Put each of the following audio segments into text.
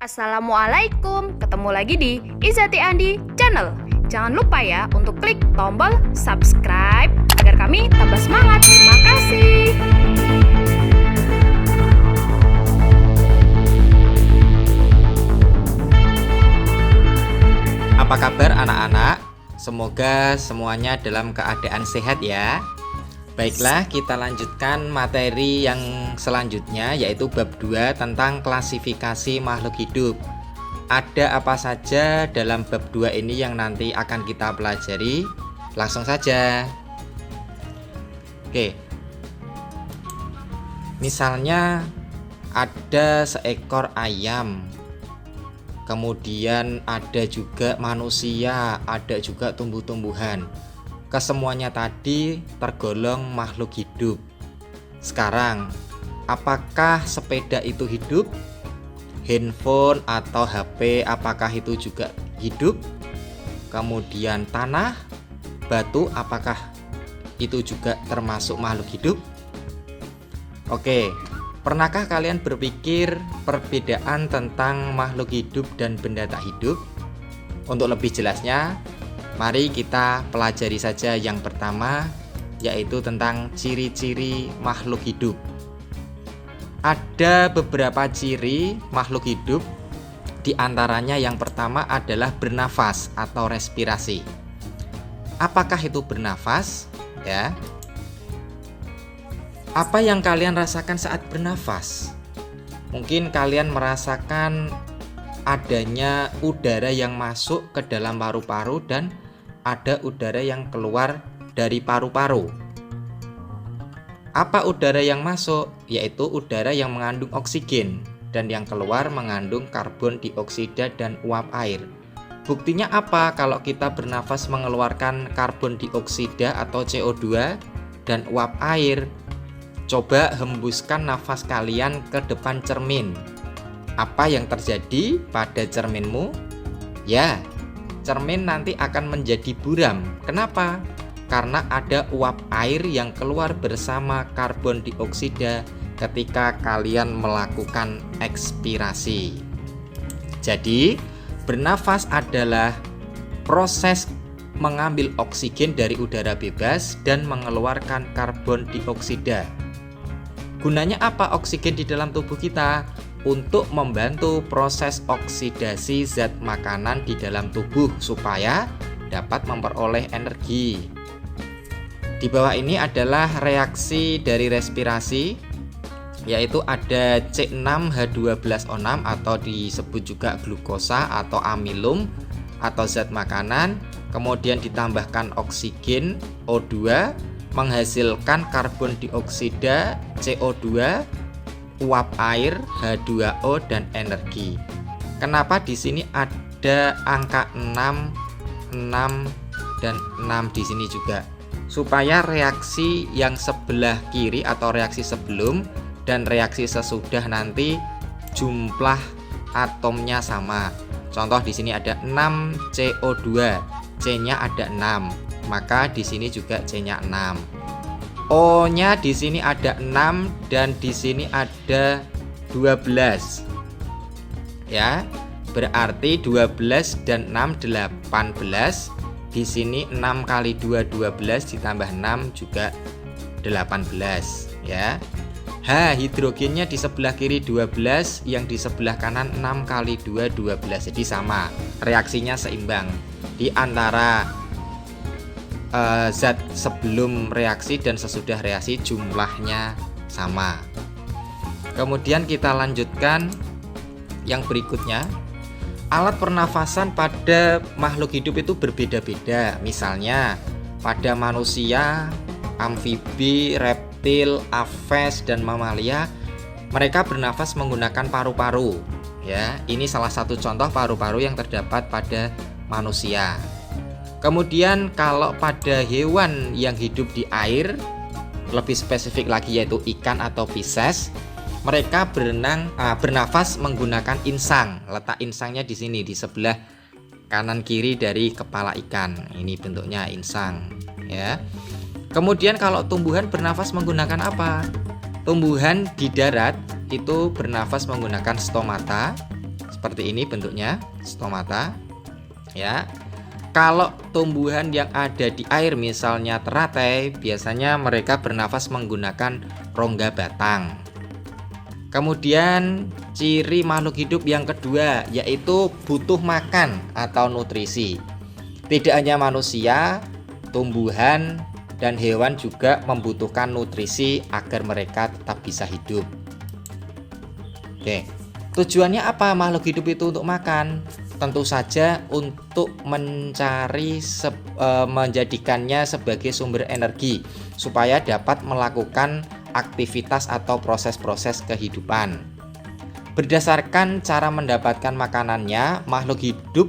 Assalamualaikum, ketemu lagi di Izati Andi Channel. Jangan lupa ya untuk klik tombol subscribe agar kami tambah semangat. Terima kasih. Apa kabar anak-anak? Semoga semuanya dalam keadaan sehat ya. Baiklah, kita lanjutkan materi yang selanjutnya, yaitu bab 2 tentang klasifikasi makhluk hidup. Ada apa saja dalam bab 2 ini yang nanti akan kita pelajari? Langsung saja. Oke. Misalnya ada seekor ayam. Kemudian ada juga manusia, ada juga tumbuh-tumbuhan. Kesemuanya tadi tergolong makhluk hidup. Sekarang, apakah sepeda itu hidup? Handphone atau HP, apakah itu juga hidup? Kemudian tanah, batu, apakah itu juga termasuk makhluk hidup? Oke, pernahkah kalian berpikir perbedaan tentang makhluk hidup dan benda tak hidup? Untuk lebih jelasnya, mari kita pelajari saja yang pertama, yaitu tentang ciri-ciri makhluk hidup. Ada beberapa ciri makhluk hidup, di antaranya yang pertama adalah bernafas atau respirasi. Apakah itu bernafas? Ya. Apa yang kalian rasakan saat bernafas? Mungkin kalian merasakan adanya udara yang masuk ke dalam paru-paru dan ada udara yang keluar dari paru-paru. Apa udara yang masuk? Yaitu udara yang mengandung oksigen dan yang keluar mengandung karbon dioksida dan uap air. Buktinya apa kalau kita bernafas mengeluarkan karbon dioksida atau CO2 dan uap air? Coba hembuskan nafas kalian ke depan cermin. Apa yang terjadi pada cerminmu? Ya, cermin nanti akan menjadi buram. Kenapa? Karena ada uap air yang keluar bersama karbon dioksida ketika kalian melakukan ekspirasi. Jadi, bernafas adalah proses mengambil oksigen dari udara bebas dan mengeluarkan karbon dioksida. Gunanya apa oksigen di dalam tubuh kita? Untuk membantu proses oksidasi zat makanan di dalam tubuh supaya dapat memperoleh energi. Di bawah ini adalah reaksi dari respirasi, yaitu ada C6H12O6 atau disebut juga glukosa atau amilum atau zat makanan, kemudian ditambahkan oksigen O2 menghasilkan karbon dioksida CO2, uap air H2O dan energi. Kenapa di sini ada angka 6 dan 6 di sini juga? Supaya reaksi yang sebelah kiri atau reaksi sebelum dan reaksi sesudah nanti jumlah atomnya sama. Contoh di sini ada 6 CO2, C-nya ada 6, maka di sini juga C-nya 6. O-nya di sini ada 6 dan di sini ada 12. Ya, berarti 12 dan 6 18. Di sini 6 kali 2 12 ditambah 6 juga 18 ya. H, hidrogennya di sebelah kiri 12, yang di sebelah kanan 6 kali 2 12. Jadi sama, reaksinya seimbang di antara zat sebelum reaksi dan sesudah reaksi jumlahnya sama. Kemudian kita lanjutkan yang berikutnya. Alat pernafasan pada makhluk hidup itu berbeda-beda. Misalnya pada manusia, amfibi, reptil, aves dan mamalia, mereka bernafas menggunakan paru-paru. Ya, ini salah satu contoh paru-paru yang terdapat pada manusia. Kemudian kalau pada hewan yang hidup di air, lebih spesifik lagi yaitu ikan atau Pisces, mereka bernafas menggunakan insang. Letak insangnya di sini di sebelah kanan kiri dari kepala ikan. Ini bentuknya insang, ya. Kemudian kalau tumbuhan bernafas menggunakan apa? Tumbuhan di darat itu bernafas menggunakan stomata. seperti ini bentuknya, stomata. Ya. Kalau tumbuhan yang ada di air misalnya teratai, biasanya mereka bernafas menggunakan rongga batang. Kemudian ciri makhluk hidup yang kedua yaitu butuh makan atau nutrisi. Tidak hanya manusia, tumbuhan dan hewan juga membutuhkan nutrisi agar mereka tetap bisa hidup. Oke, tujuannya apa makhluk hidup itu untuk makan? Tentu saja untuk menjadikannya sebagai sumber energi supaya dapat melakukan aktivitas atau proses-proses kehidupan. Berdasarkan cara mendapatkan makanannya, makhluk hidup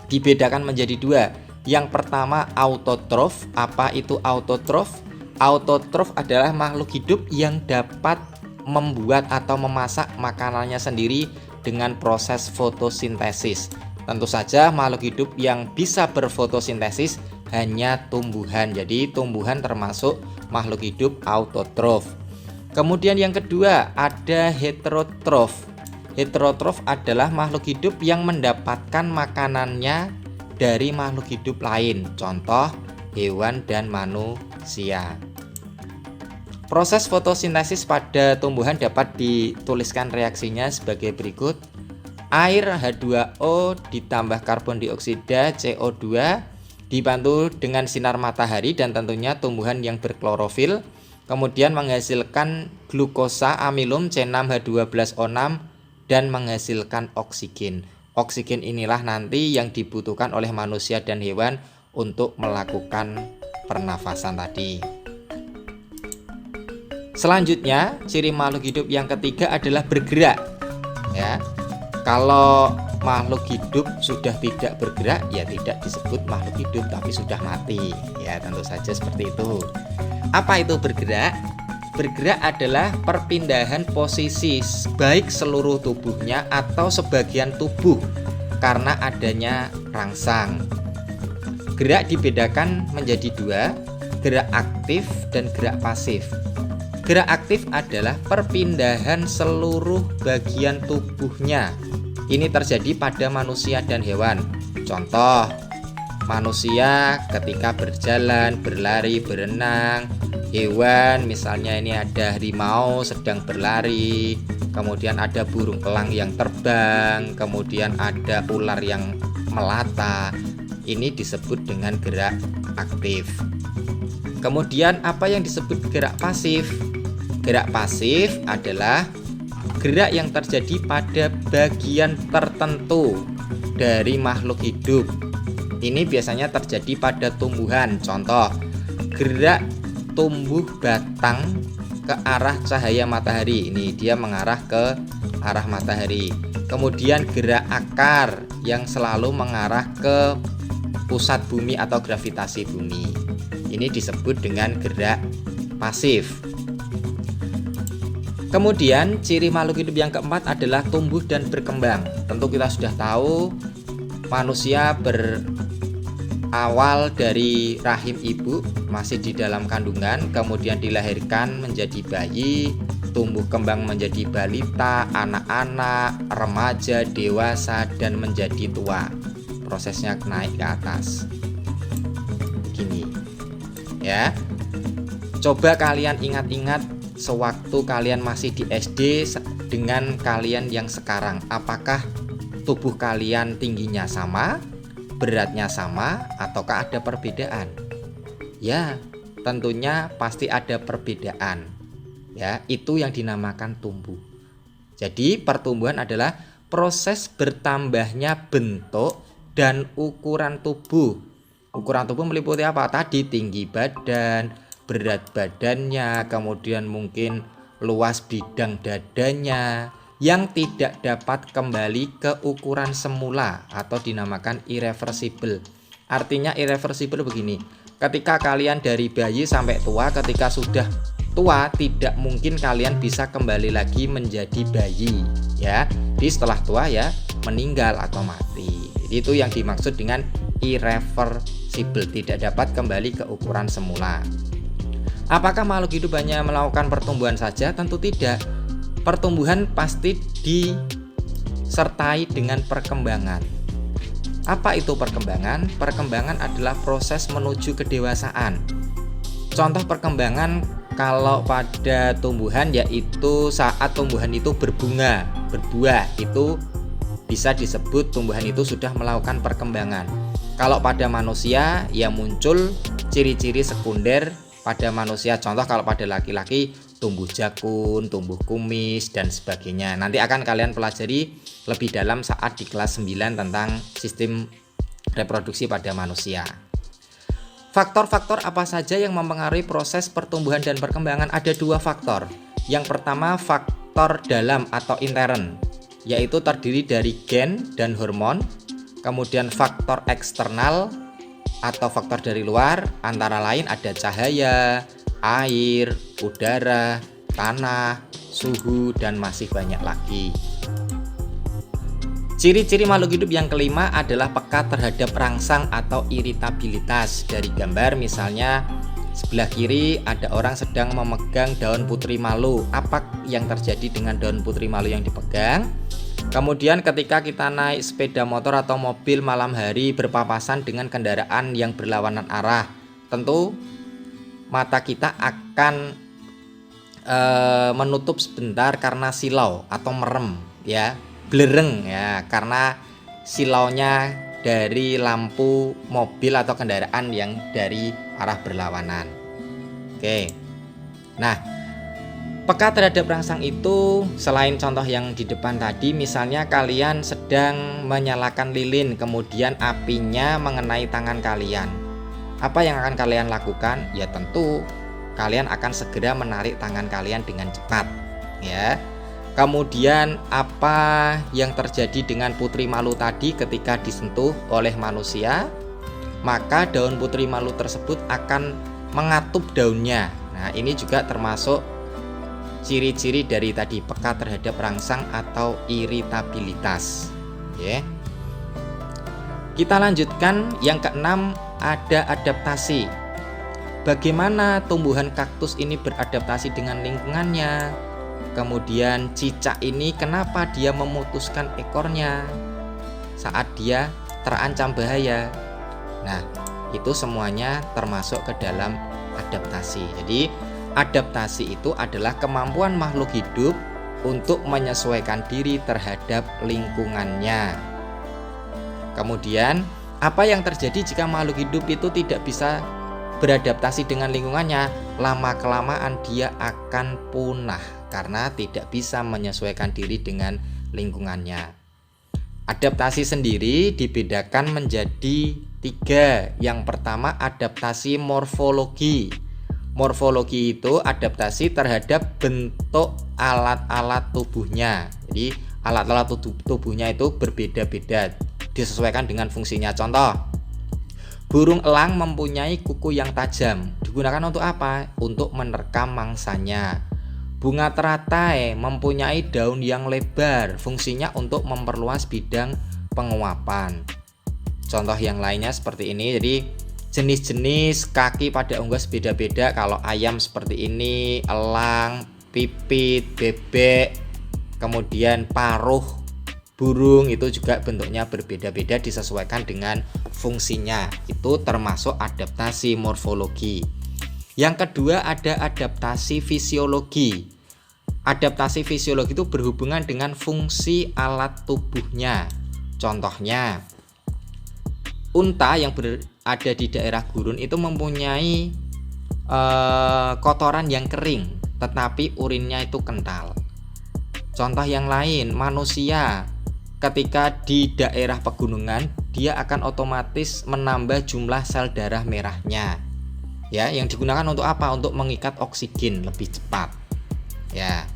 dibedakan menjadi dua. Yang pertama autotrof. Apa itu autotrof? Autotrof adalah makhluk hidup yang dapat membuat atau memasak makanannya sendiri dengan proses fotosintesis. Tentu saja makhluk hidup yang bisa berfotosintesis hanya tumbuhan. Jadi tumbuhan termasuk makhluk hidup autotrof. Kemudian yang kedua ada heterotrof. Heterotrof adalah makhluk hidup yang mendapatkan makanannya dari makhluk hidup lain. Contoh hewan dan manusia. Proses fotosintesis pada tumbuhan dapat dituliskan reaksinya sebagai berikut. Air H2O ditambah karbon dioksida CO2 dibantu dengan sinar matahari dan tentunya tumbuhan yang berklorofil, kemudian menghasilkan glukosa amilum C6H12O6 dan menghasilkan oksigen. Oksigen inilah nanti yang dibutuhkan oleh manusia dan hewan untuk melakukan pernafasan tadi. Selanjutnya, ciri makhluk hidup yang ketiga adalah bergerak. Ya. Kalau makhluk hidup sudah tidak bergerak, ya tidak disebut makhluk hidup tapi sudah mati. Ya, tentu saja seperti itu. Apa itu bergerak? Bergerak adalah perpindahan posisi baik seluruh tubuhnya atau sebagian tubuh karena adanya rangsang. Gerak dibedakan menjadi dua, gerak aktif dan gerak pasif. Gerak aktif adalah perpindahan seluruh bagian tubuhnya. Ini terjadi pada manusia dan hewan. Contoh, manusia ketika berjalan, berlari, berenang. Hewan misalnya ini ada harimau sedang berlari. Kemudian ada burung elang yang terbang. Kemudian ada ular yang melata. Ini disebut dengan gerak aktif. Kemudian apa yang disebut gerak pasif? Gerak pasif adalah gerak yang terjadi pada bagian tertentu dari makhluk hidup. Ini biasanya terjadi pada tumbuhan. Contoh, gerak tumbuh batang ke arah cahaya matahari. Ini dia mengarah ke arah matahari. Kemudian gerak akar yang selalu mengarah ke pusat bumi atau gravitasi bumi. Ini disebut dengan gerak pasif. Kemudian ciri makhluk hidup yang keempat adalah tumbuh dan berkembang. Tentu kita sudah tahu manusia berawal dari rahim ibu, masih di dalam kandungan, kemudian dilahirkan menjadi bayi, tumbuh kembang menjadi balita, anak-anak, remaja, dewasa, dan menjadi tua. Prosesnya naik ke atas. Begini. Ya. Coba kalian ingat-ingat sewaktu kalian masih di SD dengan kalian yang sekarang, apakah tubuh kalian tingginya sama, beratnya sama, ataukah ada perbedaan? Ya, tentunya pasti ada perbedaan. Ya, itu yang dinamakan tumbuh. Jadi, pertumbuhan adalah proses bertambahnya bentuk dan ukuran tubuh. Ukuran tubuh meliputi apa? Tadi tinggi badan, berat badannya, kemudian mungkin luas bidang dadanya yang tidak dapat kembali ke ukuran semula atau dinamakan irreversible. Artinya irreversible begini, ketika kalian dari bayi sampai tua, ketika sudah tua tidak mungkin kalian bisa kembali lagi menjadi bayi, ya. Jadi setelah tua ya meninggal atau mati. Jadi itu yang dimaksud dengan irreversible, tidak dapat kembali ke ukuran semula. Apakah makhluk hidup hanya melakukan pertumbuhan saja? Tentu tidak. Pertumbuhan pasti sertai dengan perkembangan. Apa itu perkembangan? Perkembangan adalah proses menuju kedewasaan. Contoh perkembangan kalau pada tumbuhan yaitu saat tumbuhan itu berbunga, berbuah, itu bisa disebut tumbuhan itu sudah melakukan perkembangan. Kalau pada manusia ya muncul ciri-ciri sekunder pada manusia. Contoh kalau pada laki-laki tumbuh jakun, tumbuh kumis dan sebagainya. Nanti akan kalian pelajari lebih dalam saat di kelas 9 tentang sistem reproduksi pada manusia. Faktor-faktor apa saja yang mempengaruhi proses pertumbuhan dan perkembangan? Ada 2 faktor. Yang pertama faktor dalam atau intern, yaitu terdiri dari gen dan hormon. Kemudian faktor eksternal atau faktor dari luar, antara lain ada cahaya, air, udara, tanah, suhu, dan masih banyak lagi. Ciri-ciri makhluk hidup yang kelima adalah peka terhadap rangsang atau iritabilitas. Dari gambar misalnya sebelah kiri ada orang sedang memegang daun putri malu. Apa yang terjadi dengan daun putri malu yang dipegang? Kemudian ketika kita naik sepeda motor atau mobil malam hari berpapasan dengan kendaraan yang berlawanan arah, tentu mata kita akan menutup sebentar karena silau atau merem ya, blereng ya, karena silaunya dari lampu mobil atau kendaraan yang dari arah berlawanan. Oke. Nah, peka terhadap rangsang itu selain contoh yang di depan tadi, misalnya kalian sedang menyalakan lilin kemudian apinya mengenai tangan kalian. Apa yang akan kalian lakukan? Ya tentu kalian akan segera menarik tangan kalian dengan cepat ya. Kemudian apa yang terjadi dengan putri malu tadi ketika disentuh oleh manusia? Maka daun putri malu tersebut akan mengatup daunnya. Nah, ini juga termasuk ciri-ciri dari tadi, peka terhadap rangsang atau iritabilitas. Oke. Kita lanjutkan yang keenam, ada adaptasi. Bagaimana tumbuhan kaktus ini beradaptasi dengan lingkungannya? Kemudian cicak ini kenapa dia memutuskan ekornya saat dia terancam bahaya? Nah, itu semuanya termasuk ke dalam adaptasi. Jadi adaptasi itu adalah kemampuan makhluk hidup untuk menyesuaikan diri terhadap lingkungannya. Kemudian, apa yang terjadi jika makhluk hidup itu tidak bisa beradaptasi dengan lingkungannya? Lama-kelamaan dia akan punah karena tidak bisa menyesuaikan diri dengan lingkungannya. Adaptasi sendiri dibedakan menjadi 3. Yang pertama, adaptasi morfologi. Morfologi itu adaptasi terhadap bentuk alat-alat tubuhnya. Jadi alat-alat tubuhnya itu berbeda-beda, disesuaikan dengan fungsinya. Contoh, burung elang mempunyai kuku yang tajam. Digunakan untuk apa? Untuk menerkam mangsanya. Bunga teratai mempunyai daun yang lebar. Fungsinya untuk memperluas bidang penguapan. Contoh yang lainnya seperti ini. Jadi jenis-jenis kaki pada unggas beda-beda. Kalau ayam seperti ini, elang, pipit, bebek, kemudian paruh burung itu juga bentuknya berbeda-beda disesuaikan dengan fungsinya. Itu termasuk adaptasi morfologi. Yang kedua ada adaptasi fisiologi. Adaptasi fisiologi itu berhubungan dengan fungsi alat tubuhnya. Contohnya, unta yang berada di daerah gurun itu mempunyai kotoran yang kering, tetapi urinnya itu kental. Contoh yang lain, manusia ketika di daerah pegunungan, dia akan otomatis menambah jumlah sel darah merahnya. Ya, yang digunakan untuk apa? Untuk mengikat oksigen lebih cepat. Ya.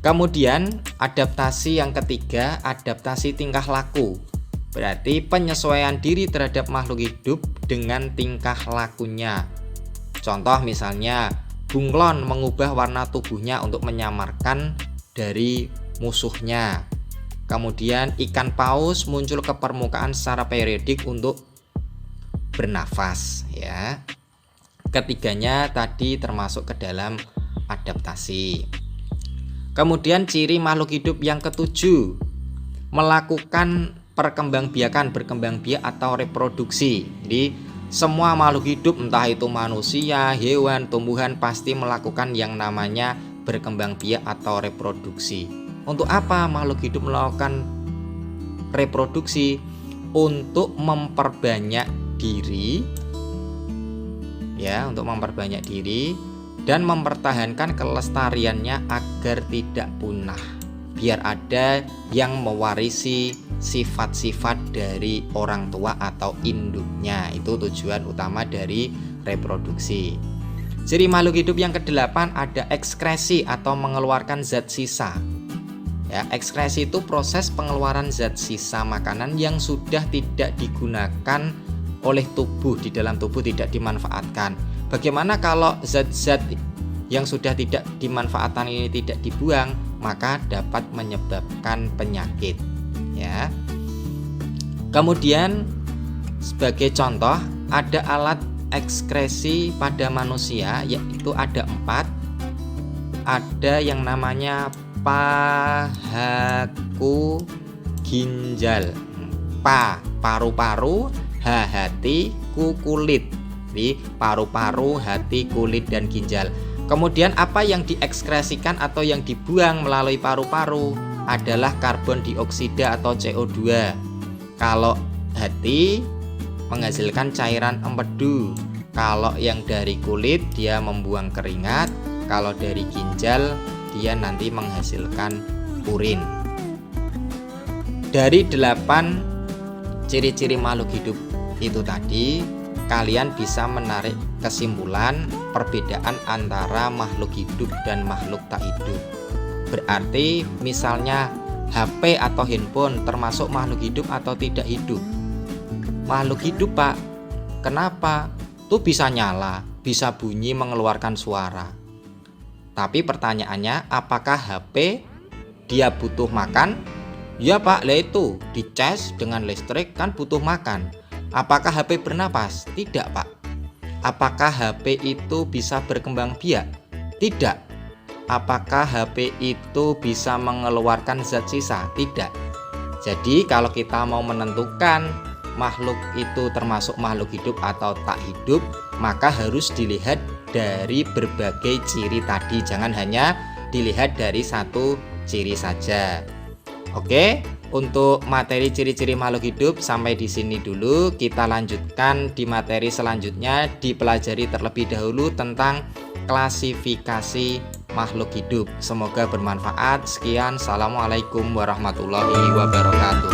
Kemudian adaptasi yang ketiga, adaptasi tingkah laku. Berarti penyesuaian diri terhadap makhluk hidup dengan tingkah lakunya. Contoh misalnya, bunglon mengubah warna tubuhnya untuk menyamarkan dari musuhnya. Kemudian ikan paus muncul ke permukaan secara periodik untuk bernafas, ya. Ketiganya tadi termasuk ke dalam adaptasi. Kemudian ciri makhluk hidup yang ketujuh, melakukan perkembangbiakan, berkembang biak atau reproduksi. Jadi semua makhluk hidup, entah itu manusia, hewan, tumbuhan, pasti melakukan yang namanya berkembang biak atau reproduksi. Untuk apa makhluk hidup melakukan reproduksi? Untuk memperbanyak diri, ya, untuk memperbanyak diri dan mempertahankan kelestariannya agar tidak punah, biar ada yang mewarisi sifat-sifat dari orang tua atau induknya. Itu tujuan utama dari reproduksi. Ciri makhluk hidup yang ke-8 ada ekskresi atau mengeluarkan zat sisa. Ya, ekskresi itu proses pengeluaran zat sisa makanan yang sudah tidak digunakan oleh tubuh, di dalam tubuh tidak dimanfaatkan. Bagaimana kalau zat-zat yang sudah tidak dimanfaatkan ini tidak dibuang, maka dapat menyebabkan penyakit. Ya. Kemudian sebagai contoh ada alat ekskresi pada manusia, yaitu ada 4. Ada yang namanya pahaku ginjal, paru-paru, hati, kulit. Jadi paru-paru, hati, kulit, dan ginjal. Kemudian apa yang diekskresikan atau yang dibuang melalui paru-paru adalah karbon dioksida atau CO2. Kalau hati menghasilkan cairan empedu. Kalau yang dari kulit dia membuang keringat. Kalau dari ginjal dia nanti menghasilkan urin. Dari 8 ciri-ciri makhluk hidup itu tadi, kalian bisa menarik kesimpulan perbedaan antara makhluk hidup dan makhluk tak hidup. Berarti misalnya HP atau handphone termasuk makhluk hidup atau tidak hidup? Makhluk hidup, Pak. Kenapa? Tuh bisa nyala, bisa bunyi, mengeluarkan suara. Tapi pertanyaannya, apakah HP dia butuh makan? Ya Pak, lah itu dicas dengan listrik kan butuh makan. Apakah HP bernapas? Tidak Pak. Apakah HP itu bisa berkembang biak? Tidak. Apakah HP itu bisa mengeluarkan zat sisa? Tidak. Jadi kalau kita mau menentukan makhluk itu termasuk makhluk hidup atau tak hidup, maka harus dilihat dari berbagai ciri tadi, jangan hanya dilihat dari satu ciri saja. Oke, untuk materi ciri-ciri makhluk hidup sampai di sini dulu. Kita lanjutkan di materi selanjutnya, dipelajari terlebih dahulu tentang klasifikasi makhluk hidup. Semoga bermanfaat. Sekian, assalamualaikum warahmatullahi wabarakatuh.